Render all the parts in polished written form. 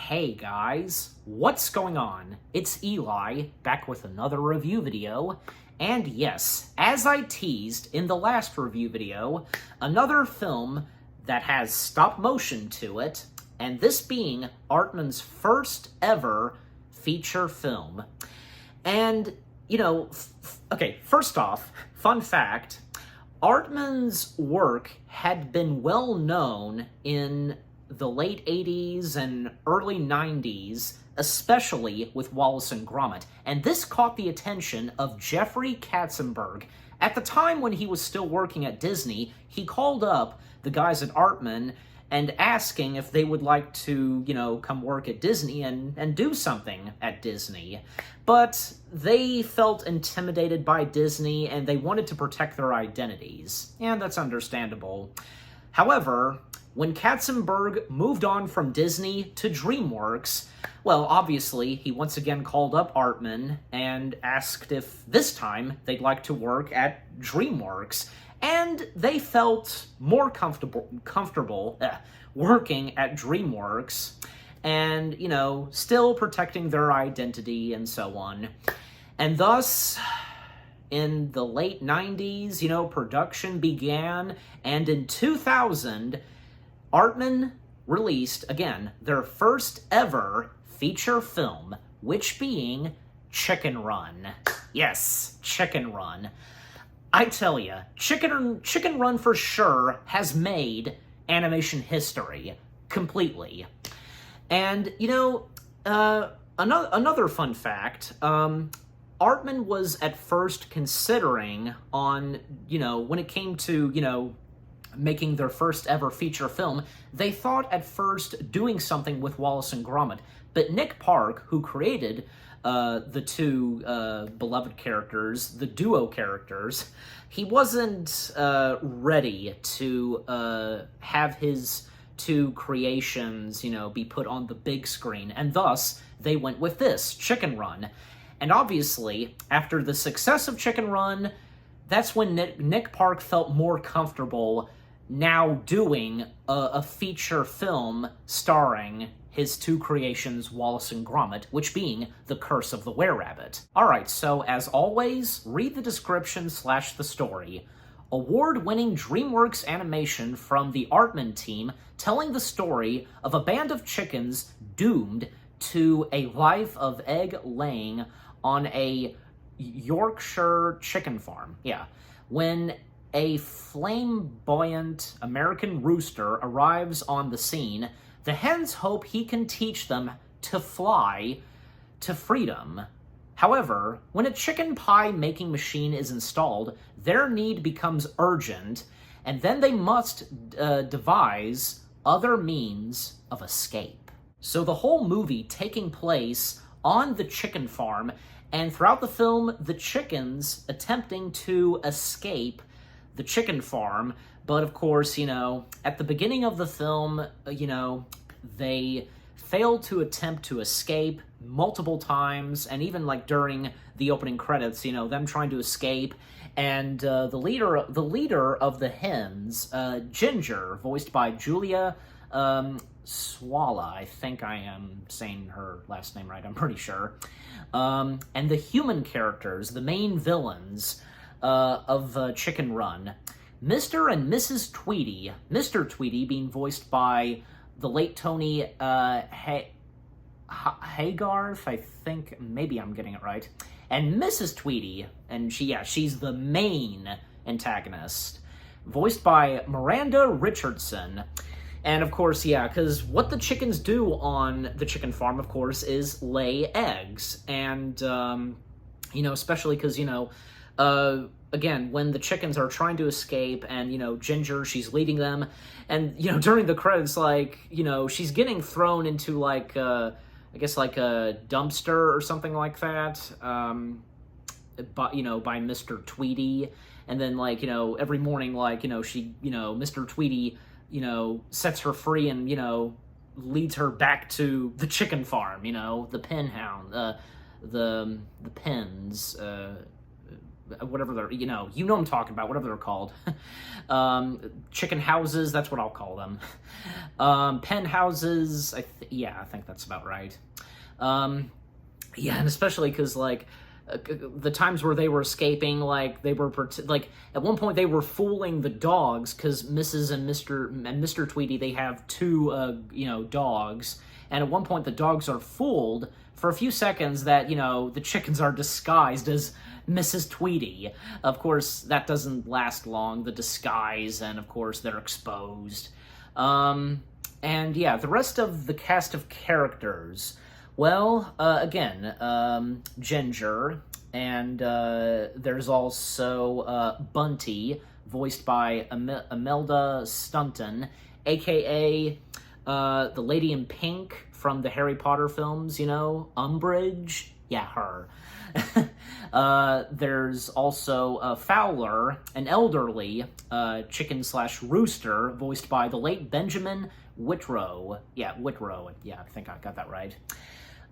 Hey guys, what's going on? It's Eli, back with another review video. And yes, as I teased in the last review video, another film that has stop motion to it, and this being Aardman's first ever feature film. And, okay, first off, fun fact, Aardman's work had been well known in the late 80s and early 90s, especially with Wallace and Gromit, and this caught the attention of Jeffrey Katzenberg. At the time when he was still working at Disney, he called up the guys at Aardman and asking if they would like to, come work at Disney and do something at Disney. But they felt intimidated by Disney and they wanted to protect their identities, and that's understandable. However, when Katzenberg moved on from Disney to DreamWorks, well, obviously, he once again called up Aardman and asked if this time they'd like to work at DreamWorks, and they felt more comfortable working at DreamWorks and, still protecting their identity and so on. And thus, in the late 90s, production began, and in 2000, Aardman released, again, their first ever feature film, which being Chicken Run. Yes, Chicken Run. I tell ya, Chicken Run for sure has made animation history completely. And, another fun fact, Aardman was at first considering on, when it came to, making their first ever feature film, they thought at first doing something with Wallace and Gromit. But Nick Park, who created the two beloved characters, the duo characters, he wasn't ready to have his two creations, be put on the big screen. And thus, they went with this, Chicken Run. And obviously, after the success of Chicken Run, that's when Nick Park felt more comfortable now doing a feature film starring his two creations, Wallace and Gromit, which being The Curse of the Were-Rabbit. Alright, so as always, read the description / the story. Award-winning DreamWorks animation from the Aardman team telling the story of a band of chickens doomed to a life of egg laying on a Yorkshire chicken farm. Yeah. When a flamboyant American rooster arrives on the scene, the hens hope he can teach them to fly to freedom. However, when a chicken pie making machine is installed, their need becomes urgent, and then they must devise other means of escape. So the whole movie taking place on the chicken farm, and throughout the film, the chickens attempting to escape the chicken farm, but of course, at the beginning of the film, they failed to attempt to escape multiple times, and even during the opening credits, them trying to escape, and the leader of the hens, Ginger, voiced by Julia Swala, I think I am saying her last name right, I'm pretty sure, and the human characters, the main villains of Chicken Run, Mr. and Mrs. Tweedy, Mr. Tweedy being voiced by the late Tony Haygarth, I think, maybe I'm getting it right, and Mrs. Tweedy, and she's the main antagonist, voiced by Miranda Richardson. And of course, because what the chickens do on the chicken farm, of course, is lay eggs. And, especially because, again, when the chickens are trying to escape and, Ginger, she's leading them. And, during the credits, she's getting thrown into, I guess, a dumpster or something like that, by Mr. Tweedy. And then, every morning, she, Mr. Tweedy, sets her free and, leads her back to the chicken farm, the pen hound, the pens, whatever they're, you know what I'm talking about, whatever they're called. Chicken houses, that's what I'll call them. Pen houses, I think that's about right. Yeah, and especially because, like, the times where they were escaping, like, they were, like, at one point they were fooling the dogs, because Mrs. and Mr. Tweety, they have two, dogs, and at one point the dogs are fooled for a few seconds that, the chickens are disguised as Mrs. Tweety. Of course, that doesn't last long, the disguise, and of course they're exposed. And yeah, the rest of the cast of characters, well, again, Ginger, and there's also Bunty, voiced by Imelda Staunton, aka the Lady in Pink from the Harry Potter films, Umbridge. Yeah, her. There's also Fowler, an elderly chicken/rooster, voiced by the late Benjamin Whitrow. Yeah, Whitrow. Yeah, I think I got that right.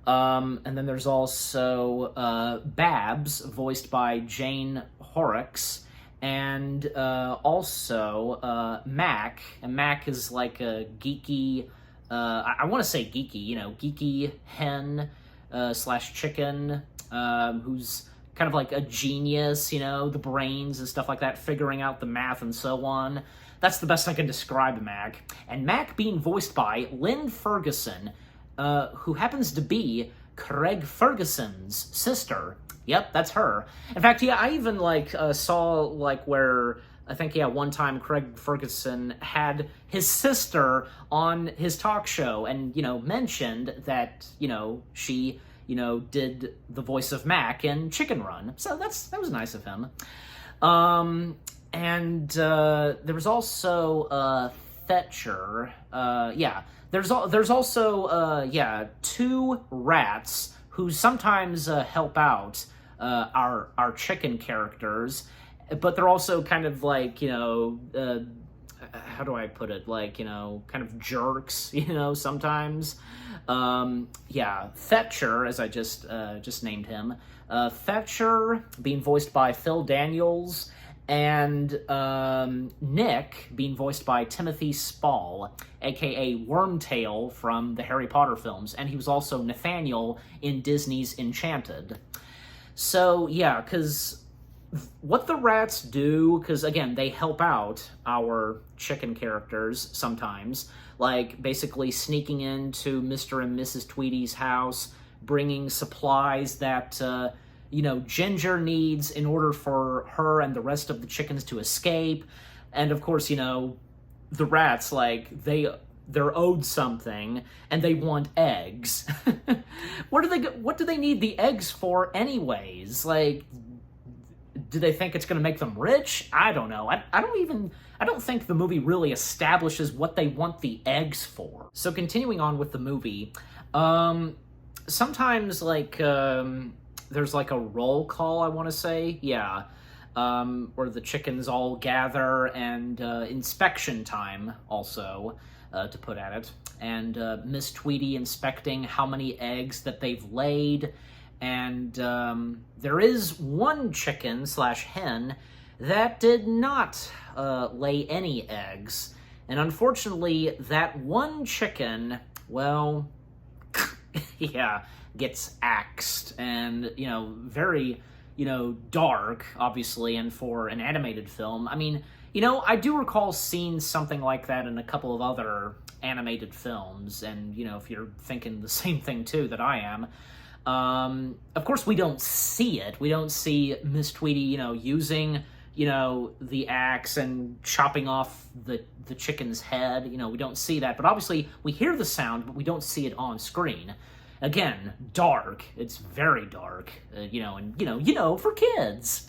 And then there's also Babs, voiced by Jane Horrocks, and also Mac. And Mac is like a geeky, I want to say geeky, geeky hen / chicken, who's kind of like a genius, the brains and stuff like that, figuring out the math and so on. That's the best I can describe Mac. And Mac being voiced by Lynn Ferguson, who happens to be Craig Ferguson's sister. Yep, that's her. In fact, yeah, I even, saw, where, I think, one time Craig Ferguson had his sister on his talk show and, mentioned that, she, did the voice of Mac in Chicken Run. So that was nice of him. And there was also Fetcher. There's also two rats who sometimes help out our chicken characters, but they're also kind of like, how do I put it? Like, kind of jerks, sometimes. Fetcher, as I just named him. Fetcher being voiced by Phil Daniels, and Nick being voiced by Timothy Spall, aka Wormtail from the Harry Potter films, and he was also Nathaniel in Disney's Enchanted. So, yeah, because what the rats do, because, again, they help out our chicken characters sometimes, like basically sneaking into Mr. and Mrs. Tweety's house, bringing supplies that, Ginger needs in order for her and the rest of the chickens to escape. And, of course, the rats, they're owed something, and they want eggs. What do they need the eggs for anyways? Do they think it's going to make them rich? I don't know. I don't think the movie really establishes what they want the eggs for. So continuing on with the movie, sometimes there's a roll call, I want to say. Yeah. Where the chickens all gather, and inspection time also, to put at it. And Miss Tweety inspecting how many eggs that they've laid. And there is one chicken / hen that did not lay any eggs. And unfortunately, that one chicken, well, yeah, gets axed. And, very, dark, obviously, and for an animated film. I mean, I do recall seeing something like that in a couple of other animated films. And, if you're thinking the same thing, too, that I am. Of course, we don't see it. We don't see Miss Tweety, using, the axe and chopping off the chicken's head. We don't see that. But obviously, we hear the sound, but we don't see it on screen. Again, dark. It's very dark, and, for kids.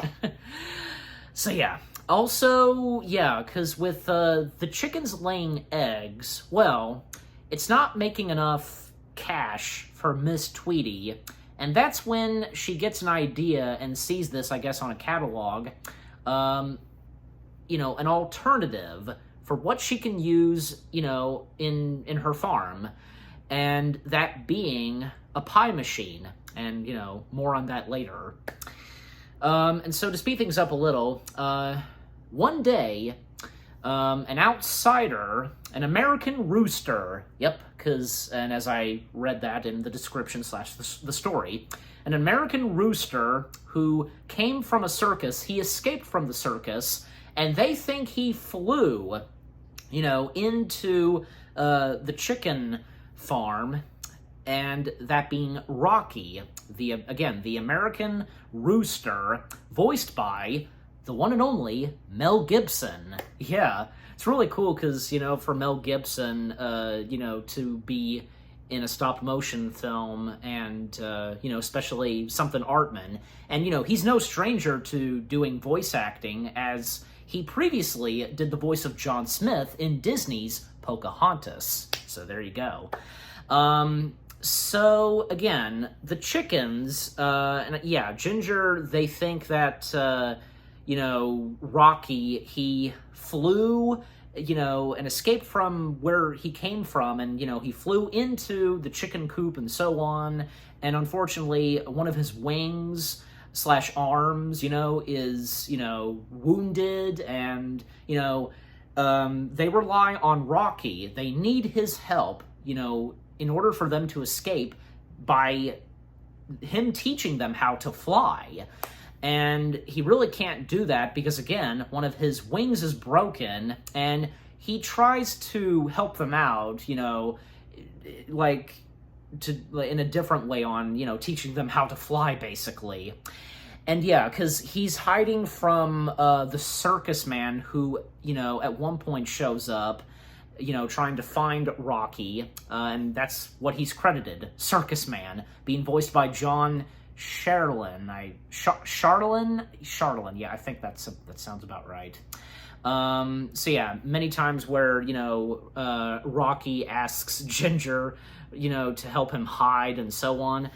So, yeah. Also, yeah, because with the chickens laying eggs, well, it's not making enough cash for Miss Tweety, and that's when she gets an idea and sees this, I guess, on a catalog, an alternative for what she can use, in her farm, and that being a pie machine, and, more on that later. And so to speed things up a little, one day, an outsider, an American rooster, yep, and as I read that in the description slash the story, an American rooster who came from a circus, he escaped from the circus, and they think he flew, into the chicken farm, and that being Rocky, the American rooster, voiced by the one and only Mel Gibson. Yeah, it's really cool because, for Mel Gibson, to be in a stop-motion film and, especially something Artman. And, he's no stranger to doing voice acting, as he previously did the voice of John Smith in Disney's Pocahontas. So there you go. So, again, the chickens, Ginger, they think that, Rocky, he flew, and escaped from where he came from, and, he flew into the chicken coop and so on, and unfortunately, one of his wings / arms, is, wounded, and, they rely on Rocky. They need his help, in order for them to escape by him teaching them how to fly. And he really can't do that because, again, one of his wings is broken, and he tries to help them out, in a different way on, teaching them how to fly, basically. And yeah, because he's hiding from the circus man who, at one point shows up, trying to find Rocky, and that's what he's credited, Circus Man, being voiced by John Sharlin. Sharlin, yeah, I think that sounds about right. So yeah, many times where, Rocky asks Ginger, to help him hide and so on.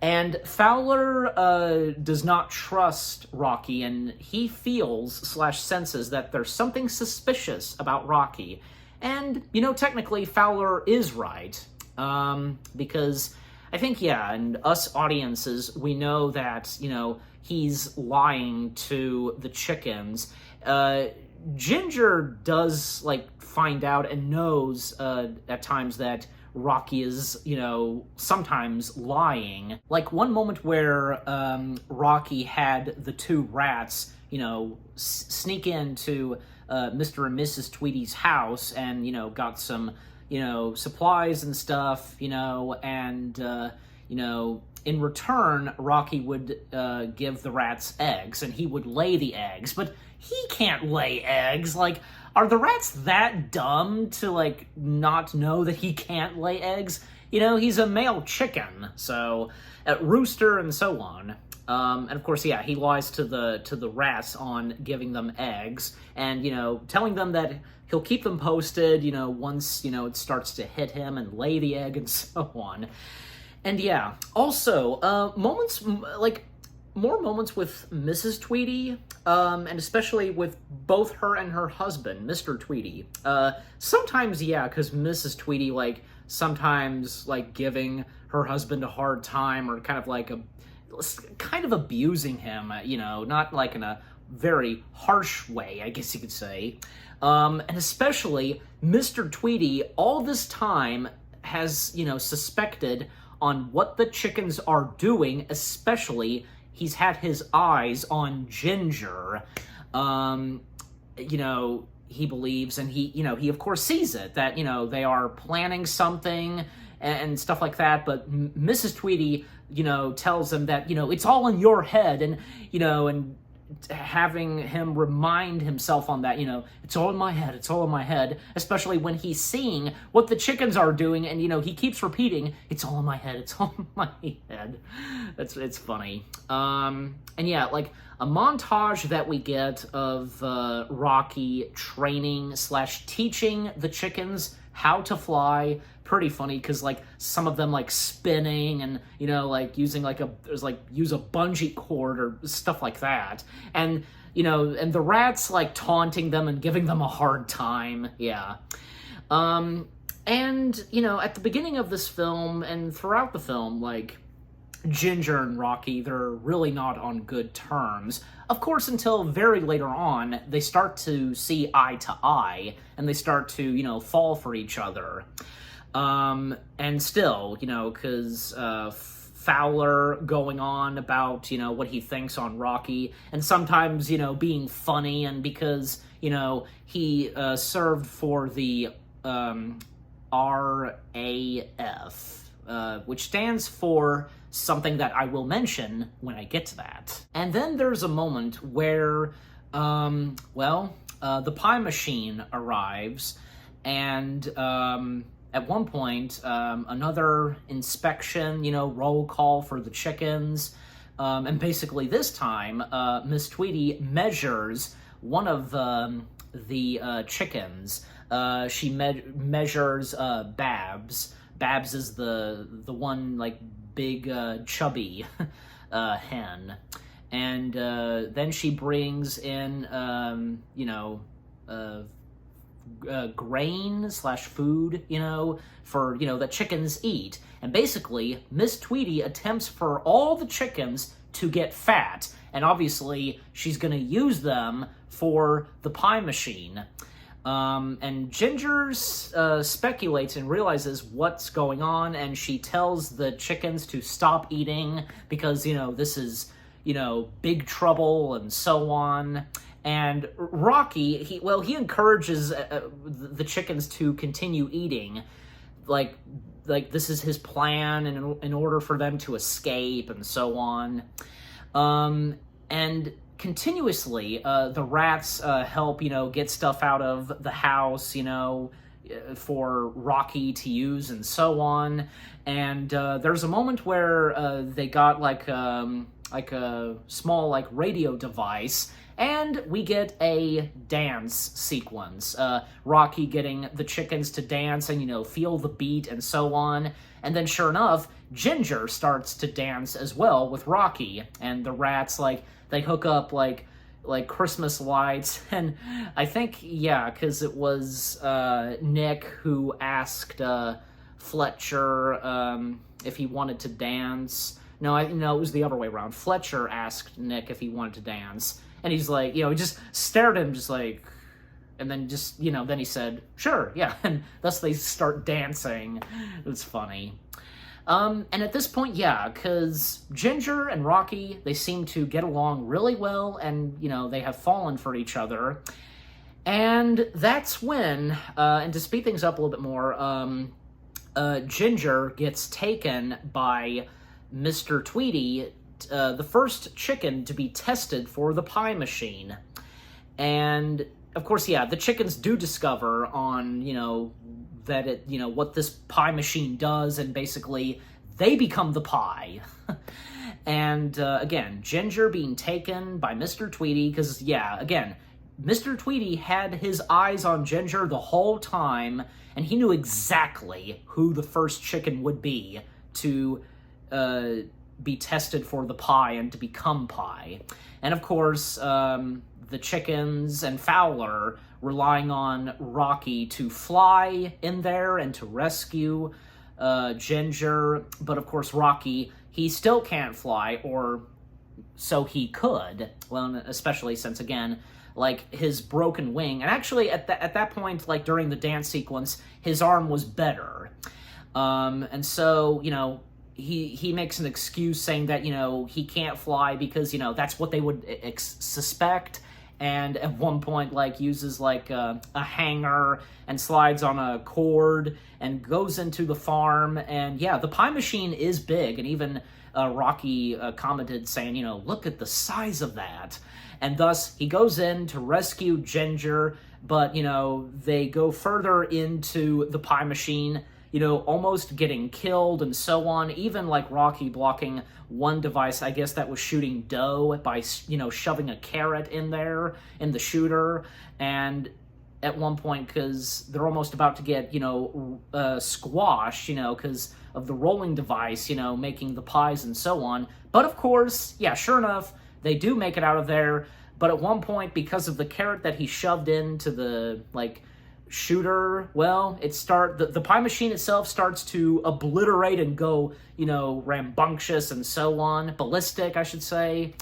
And Fowler does not trust Rocky, and he feels / senses that there's something suspicious about Rocky. And, technically Fowler is right, because I think, and us audiences, we know that, he's lying to the chickens. Ginger does, find out and knows at times that Rocky is, sometimes lying. Like one moment where Rocky had the two rats, sneak into Mr. and Mrs. Tweedy's house and, got some, supplies and stuff, and, in return, Rocky would give the rats eggs, and he would lay the eggs, but he can't lay eggs. Are the rats that dumb to, not know that he can't lay eggs? He's a male chicken, so, rooster and so on. And of course, yeah, he lies to the rats on giving them eggs, and, telling them that he'll keep them posted, once, it starts to hit him and lay the egg and so on. And yeah, also, more moments with Mrs. Tweedy, and especially with both her and her husband, Mr. Tweedy. Sometimes, yeah, because Mrs. Tweedy, sometimes, giving her husband a hard time, or kind of abusing him, not in a very harsh way, I guess you could say. And especially Mr. Tweedy all this time has, suspected on what the chickens are doing, especially he's had his eyes on Ginger. He believes, and he of course sees it, that, they are planning something and stuff like that, but Mrs. Tweedy, tells him that, it's all in your head, and, and having him remind himself on that, it's all in my head, it's all in my head, especially when he's seeing what the chickens are doing, and, he keeps repeating, it's all in my head, it's all in my head. It's funny. And yeah, a montage that we get of Rocky training / teaching the chickens how to fly, pretty funny, because some of them spinning and using use a bungee cord or stuff like that, and and the rats taunting them and giving them a hard time. Yeah. And at the beginning of this film and throughout the film, Ginger and Rocky, they're really not on good terms. Of course, until very later on, they start to see eye to eye, and they start to, fall for each other. And still, because Fowler going on about, what he thinks on Rocky, and sometimes, being funny, and because, he served for the RAF, which stands for something that I will mention when I get to that. And then there's a moment where, the pie machine arrives, and at one point, another inspection, roll call for the chickens, and basically this time, Miss Tweety measures one of the chickens. She measures Babs. Babs is the one, like, big, chubby hen. And then she brings in, grain / food, for, that chickens eat. And basically, Miss Tweety attempts for all the chickens to get fat. And obviously, she's going to use them for the pie machine. And Ginger speculates and realizes what's going on, and she tells the chickens to stop eating because, this is, big trouble and so on. And Rocky, he encourages the chickens to continue eating, like this is his plan, and in order for them to escape and so on. And continuously, the rats help, get stuff out of the house, for Rocky to use and so on. And there's a moment where they got like a small radio device, and we get a dance sequence. Rocky getting the chickens to dance and, feel the beat and so on. And then sure enough, Ginger starts to dance as well with Rocky. And the rats, they hook up like Christmas lights. And I think, because it was Nick who asked Fletcher if he wanted to dance. No, it was the other way around. Fletcher asked Nick if he wanted to dance. And he's like, he just stared at him just like, and then just, then he said, sure, yeah. And thus they start dancing. It was funny. And at this point, because Ginger and Rocky, they seem to get along really well, and, they have fallen for each other. And that's when, and to speed things up a little bit more, Ginger gets taken by Mr. Tweety, the first chicken to be tested for the pie machine. And, of course, the chickens do discover on, that it, what this pie machine does, and basically they become the pie. And, again, Ginger being taken by Mr. Tweety, because, again, Mr. Tweety had his eyes on Ginger the whole time, and he knew exactly who the first chicken would be to, be tested for the pie and to become pie. And of course, the chickens and Fowler relying on Rocky to fly in there and to rescue Ginger. But of course, Rocky, he still can't fly, or so he could. Well, especially since, again, his broken wing. And actually, at that point, during the dance sequence, his arm was better. And so, he makes an excuse saying that, he can't fly because, that's what they would suspect. And at one point, uses, a hanger and slides on a cord and goes into the farm. And, the pie machine is big. And even Rocky commented saying, look at the size of that. And thus, he goes in to rescue Ginger. But, they go further into the pie machine, almost getting killed and so on. Even Rocky blocking one device, I guess that was shooting dough by, shoving a carrot in there in the shooter. And at one point, because they're almost about to get, squashed, because of the rolling device, making the pies and so on. But of course, sure enough, they do make it out of there. But at one point, because of the carrot that he shoved into the, shooter, well, the pie machine itself starts to obliterate and go, rambunctious and so on, ballistic, I should say.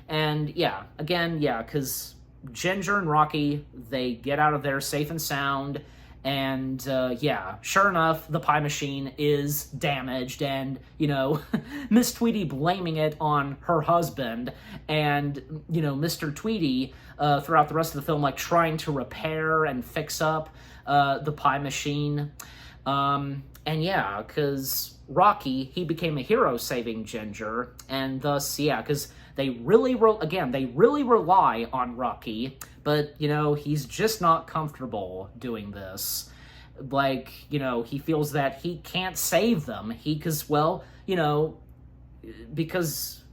And yeah, again, yeah, because Ginger and Rocky, they get out of there safe and sound. And, yeah, sure enough, the pie machine is damaged, and, Miss Tweety blaming it on her husband, and, Mr. Tweety, throughout the rest of the film, like, trying to repair and fix up, the pie machine. And, yeah, because Rocky, he became a hero saving Ginger, and thus, yeah, because they really rely on Rocky, but, he's just not comfortable doing this. Like, he feels that he can't save them. Because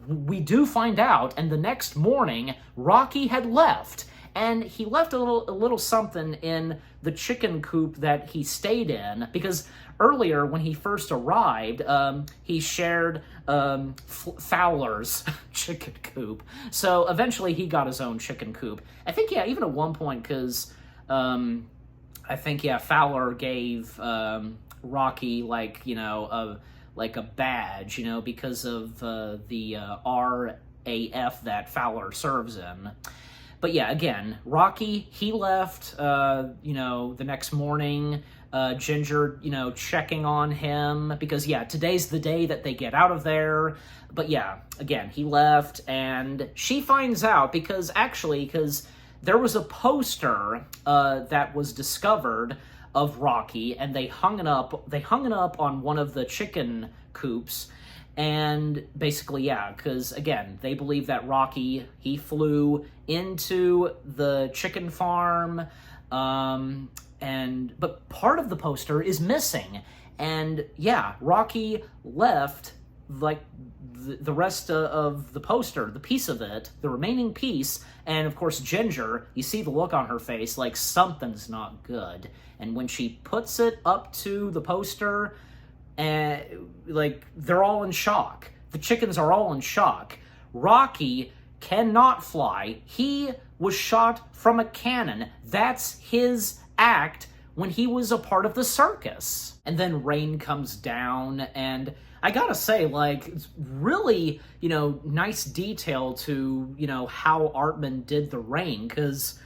we do find out, and the next morning, Rocky had left. And he left a little something in the chicken coop that he stayed in, because earlier, when he first arrived, he shared Fowler's chicken coop. So eventually he got his own chicken coop. I think, yeah, even at one point, because Fowler gave Rocky, like a badge, because of the RAF that Fowler serves in. But yeah, again, Rocky, he left, the next morning, Ginger, checking on him, because, yeah, today's the day that they get out of there. But yeah, again, he left, and she finds out, because there was a poster that was discovered of Rocky, and they hung it up on one of the chicken coops. And basically, yeah, because, again, they believe that Rocky, he flew into the chicken farm, but part of the poster is missing. And, yeah, Rocky left, like, the rest of the poster, the piece of it, the remaining piece, and, of course, Ginger, you see the look on her face, like, something's not good. And when she puts it up to the poster, they're all in shock. The chickens are all in shock. Rocky cannot fly. He was shot from a cannon. That's his act when he was a part of the circus. And then rain comes down, and I gotta say, like, it's really, nice detail to, how Artman did the rain, because,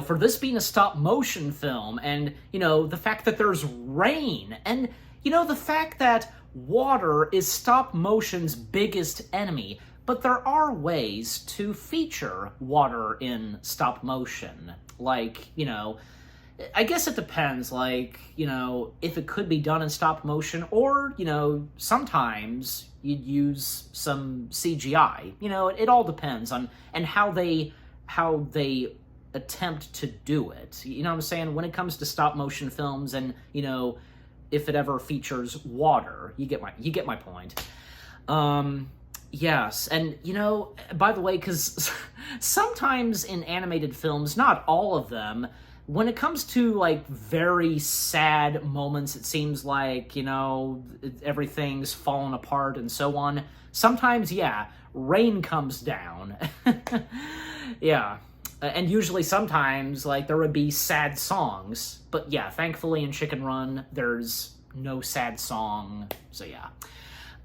for this being a stop-motion film, and, the fact that there's rain, and, the fact that water is stop-motion's biggest enemy, but there are ways to feature water in stop-motion. Like, I guess it depends, like, if it could be done in stop-motion, or, sometimes you'd use some CGI. It all depends on, and how they attempt to do it. You know what I'm saying? When it comes to stop-motion films, and, if it ever features water. You get my point. Yes, and, by the way, because sometimes in animated films, not all of them, when it comes to, like, very sad moments, it seems like, everything's fallen apart and so on, sometimes, yeah, rain comes down. Yeah. And usually sometimes, like, there would be sad songs. But yeah, thankfully in Chicken Run, there's no sad song. So yeah.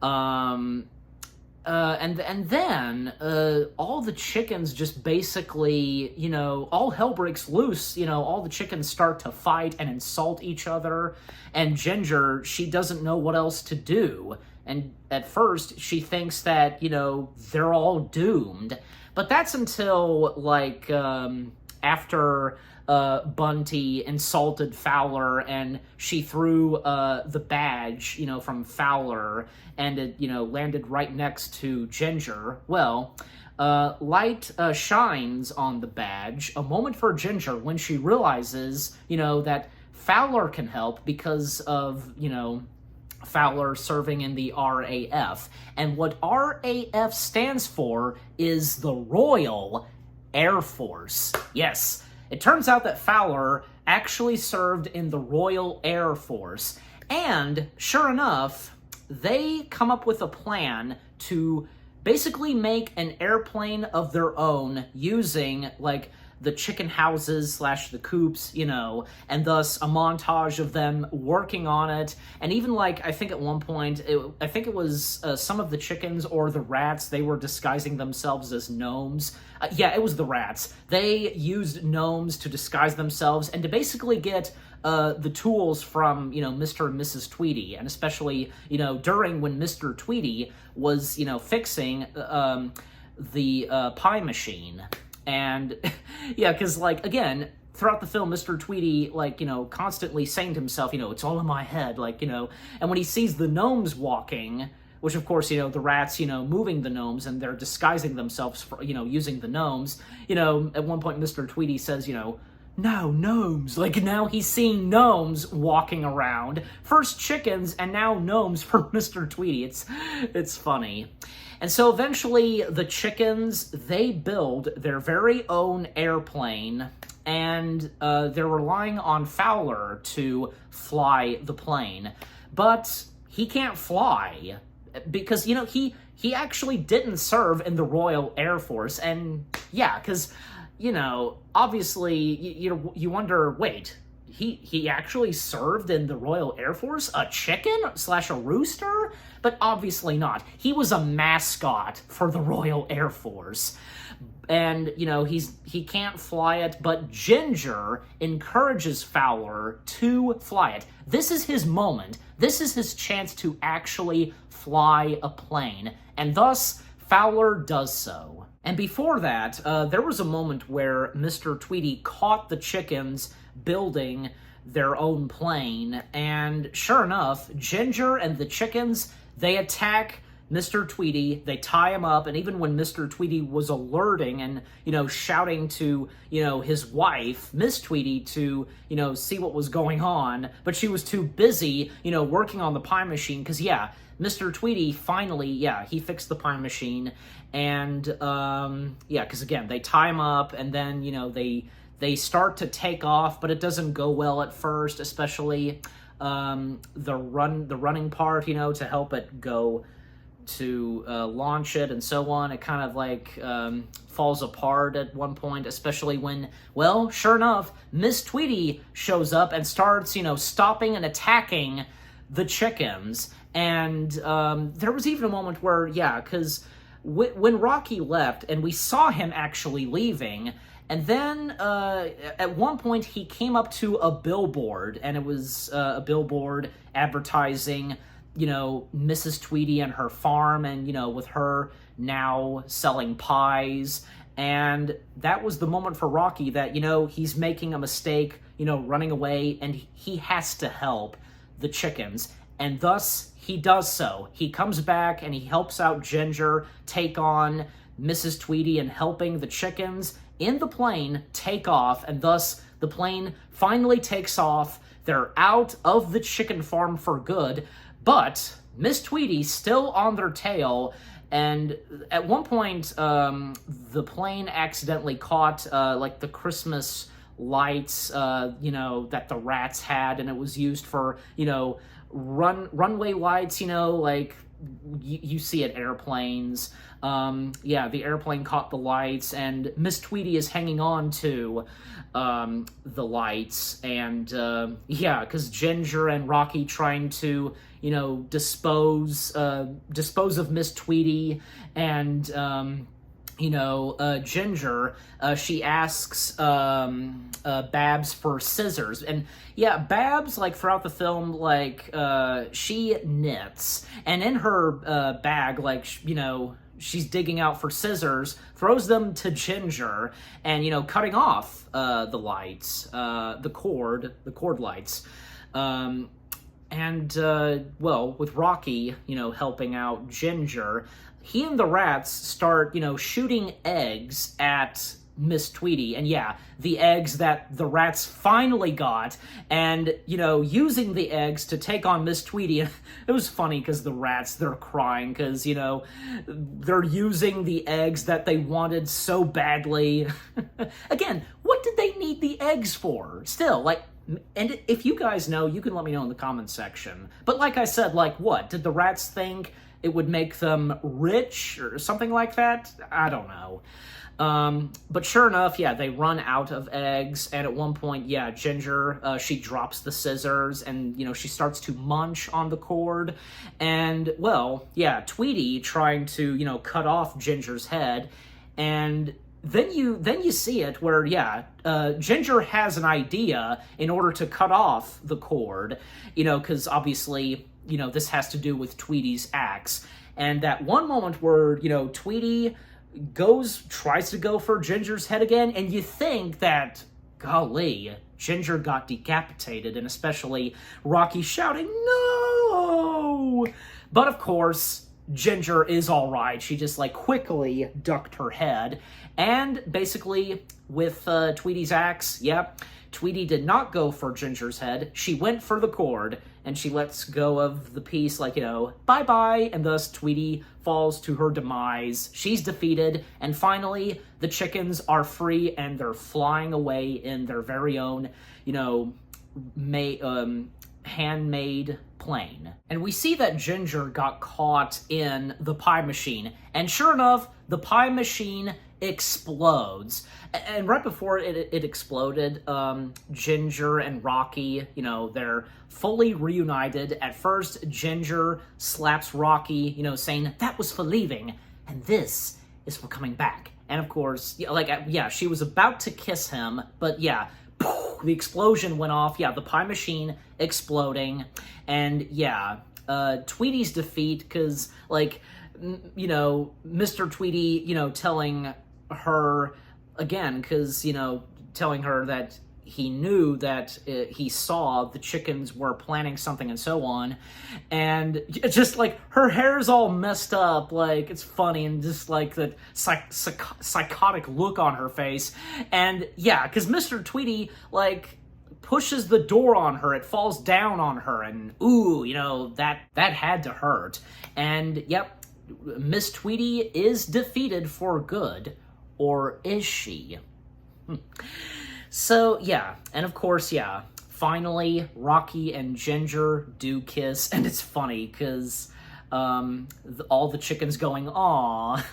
And then all the chickens just basically, all hell breaks loose. All the chickens start to fight and insult each other. And Ginger, she doesn't know what else to do. And at first, she thinks that, they're all doomed. But that's until, like, after Bunty insulted Fowler, and she threw the badge, from Fowler, and it, landed right next to Ginger. Well, light shines on the badge a moment for Ginger when she realizes, that Fowler can help because of, Fowler serving in the RAF. And what RAF stands for is the Royal Air Force. Yes, it turns out that Fowler actually served in the Royal Air Force. And sure enough, they come up with a plan to basically make an airplane of their own using, like, the chicken houses / the coops, and thus a montage of them working on it. And even like, I think at one point, I think it was some of the chickens or the rats, they were disguising themselves as gnomes. Yeah, it was the rats. They used gnomes to disguise themselves and to basically get the tools from, Mr. and Mrs. Tweedy, and especially, during when Mr. Tweedy was, fixing the pie machine. And yeah, because like, again, throughout the film, Mr. Tweedy, like, constantly saying to himself, it's all in my head, like, and when he sees the gnomes walking, which of course, the rats, moving the gnomes, and they're disguising themselves, for, using the gnomes, at one point Mr. Tweedy says, no, gnomes. Like, now he's seeing gnomes walking around. First chickens, and now gnomes for Mr. Tweedy. It's funny. And so eventually the chickens, they build their very own airplane, and they're relying on Fowler to fly the plane. But he can't fly because, he actually didn't serve in the Royal Air Force. And yeah, because, obviously you wonder, wait, he actually served in the Royal Air Force? A chicken / a rooster? But obviously not. He was a mascot for the Royal Air Force. And, he can't fly it, but Ginger encourages Fowler to fly it. This is his moment. This is his chance to actually fly a plane. And thus, Fowler does so. And before that, there was a moment where Mr. Tweedy caught the chickens building their own plane, and sure enough, Ginger and the chickens, they attack Mr. Tweedy, they tie him up, and even when Mr. Tweedy was alerting and, shouting to, his wife, Miss Tweedy, to, see what was going on, but she was too busy, working on the pie machine, because, yeah, Mr. Tweedy finally, he fixed the pie machine, and, because, again, they tie him up, and then, they start to take off, but it doesn't go well at first, especially the running part, to help it go to launch it and so on. It kind of like falls apart at one point, especially when, well, sure enough, Miss Tweedy shows up and starts, stopping and attacking the chickens. And there was even a moment where, because when Rocky left and we saw him actually leaving, and then at one point he came up to a billboard, and it was a billboard advertising, Mrs. Tweedy and her farm, and, with her now selling pies. And that was the moment for Rocky that, he's making a mistake, running away, and he has to help the chickens. And thus, he does so. He comes back and he helps out Ginger take on Mrs. Tweedy, and helping the chickens in the plane take off, and thus the plane finally takes off. They're out of the chicken farm for good, but Miss Tweedy's still on their tail, and at one point, the plane accidentally caught, like, the Christmas lights, that the rats had, and it was used for, runway lights, like you see at airplanes. The airplane caught the lights, and Miss Tweedy is hanging on to the lights, and because Ginger and Rocky trying to dispose of Miss Tweedy, and Ginger, she asks Babs for scissors, and Babs, like, throughout the film, like, she knits, and in her bag, like, she's digging out for scissors, throws them to Ginger, and, cutting off the lights, the cord lights. With Rocky, helping out Ginger, he and the rats start, shooting eggs at Miss Tweedy, and the eggs that the rats finally got, and, using the eggs to take on Miss Tweedy. It was funny because the rats, they're crying because, they're using the eggs that they wanted so badly. Again, what did they need the eggs for? Still, like, And if you guys know, you can let me know in the comments section. But like I said, like what? Did the rats think it would make them rich or something like that? I don't know. But sure enough, yeah, they run out of eggs, and at one point, yeah, Ginger, she drops the scissors, and, you know, she starts to munch on the cord, and, well, yeah, Tweety trying to, you know, cut off Ginger's head, and then you see it where, yeah, Ginger has an idea in order to cut off the cord, you know, because obviously, you know, this has to do with Tweety's axe, and that one moment where, you know, Tweety tries to go for Ginger's head again, and you think that, golly, Ginger got decapitated, and especially Rocky shouting, "No!" But of course, Ginger is all right. She just, like, quickly ducked her head, and basically, with Tweety's axe, yep, Tweety did not go for Ginger's head. She went for the cord, and she lets go of the piece like, you know, bye-bye, and thus Tweety falls to her demise. She's defeated, and finally, the chickens are free, and they're flying away in their very own, you know, handmade plane. And we see that Ginger got caught in the pie machine, and sure enough, the pie machine explodes. And right before it exploded, Ginger and Rocky, you know, they're fully reunited. At first, Ginger slaps Rocky, you know, saying, "That was for leaving, and this is for coming back." And of course, like, yeah, she was about to kiss him, but yeah, the explosion went off. Yeah, the pie machine exploding, and yeah, Tweety's defeat, because, like, you know, Mr. Tweety, you know, telling her again, because, you know, telling her that he knew that he saw the chickens were planning something and so on, and just, like, her hair's all messed up, like, it's funny, and just, like, the psychotic look on her face, and, yeah, because Mr. Tweety, like, pushes the door on her, it falls down on her, and, ooh, you know, that had to hurt, and, yep, Miss Tweety is defeated for good. Or is she? So, yeah, and of course, yeah, finally, Rocky and Ginger do kiss, and it's funny, because all the chickens going, "Aw."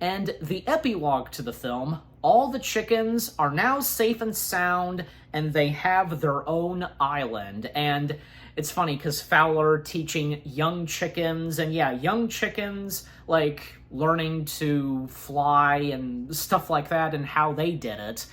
And the epilogue to the film, all the chickens are now safe and sound, and they have their own island, and it's funny, because Fowler teaching young chickens, and yeah, young chickens, like, learning to fly and stuff like that, and how they did it.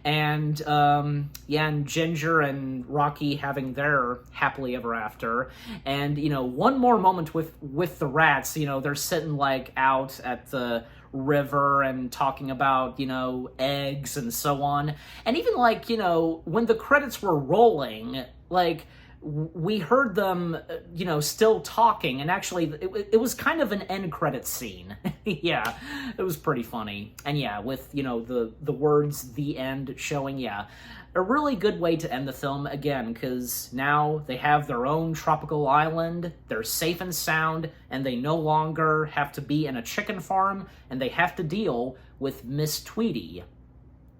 And, yeah, and Ginger and Rocky having their happily ever after. And, you know, one more moment with the rats, you know, they're sitting, like, out at the river and talking about, you know, eggs and so on. And even, like, you know, when the credits were rolling, like, we heard them, you know, still talking, and actually, it was kind of an end credit scene. Yeah, it was pretty funny. And yeah, with, you know, the words, "the end," showing, yeah, a really good way to end the film, again, because now they have their own tropical island, they're safe and sound, and they no longer have to be in a chicken farm, and they have to deal with Miss Tweety.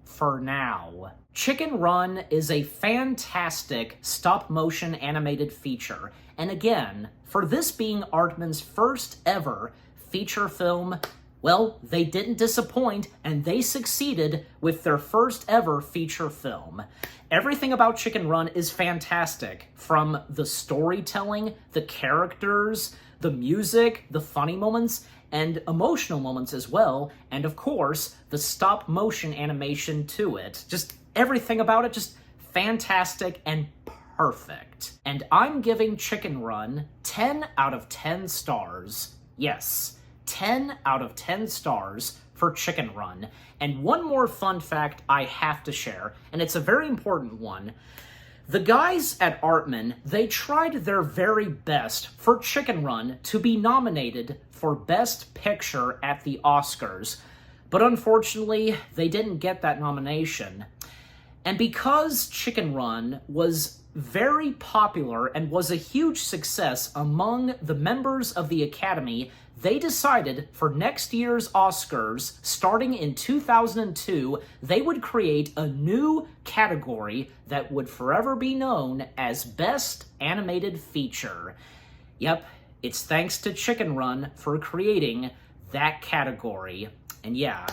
For now. Chicken Run is a fantastic stop-motion animated feature, and again, for this being Aardman's first ever feature film, well, they didn't disappoint, and they succeeded with their first ever feature film. Everything about Chicken Run is fantastic, from the storytelling, the characters, the music, the funny moments, and emotional moments as well, and of course, the stop-motion animation to it. Just everything about it, just fantastic and perfect. And I'm giving Chicken Run 10 out of 10 stars. Yes, 10 out of 10 stars for Chicken Run. And one more fun fact I have to share, and it's a very important one. The guys at Aardman, they tried their very best for Chicken Run to be nominated for Best Picture at the Oscars, but unfortunately, they didn't get that nomination. And because Chicken Run was very popular and was a huge success among the members of the Academy, they decided for next year's Oscars, starting in 2002, they would create a new category that would forever be known as Best Animated Feature. Yep, it's thanks to Chicken Run for creating that category. And yeah,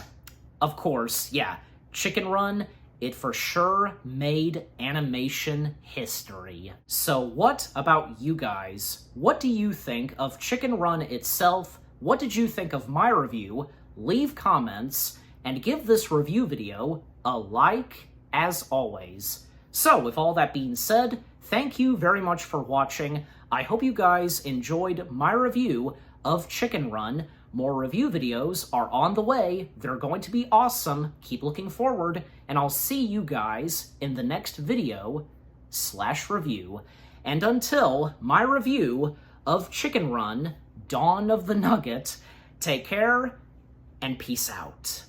of course, yeah, Chicken Run, it for sure made animation history. So what about you guys? What do you think of Chicken Run itself? What did you think of my review? Leave comments, and give this review video a like, as always. So, with all that being said, thank you very much for watching. I hope you guys enjoyed my review of Chicken Run. More review videos are on the way. They're going to be awesome. Keep looking forward, and I'll see you guys in the next video/review. And until my review of Chicken Run, Dawn of the Nugget, take care and peace out.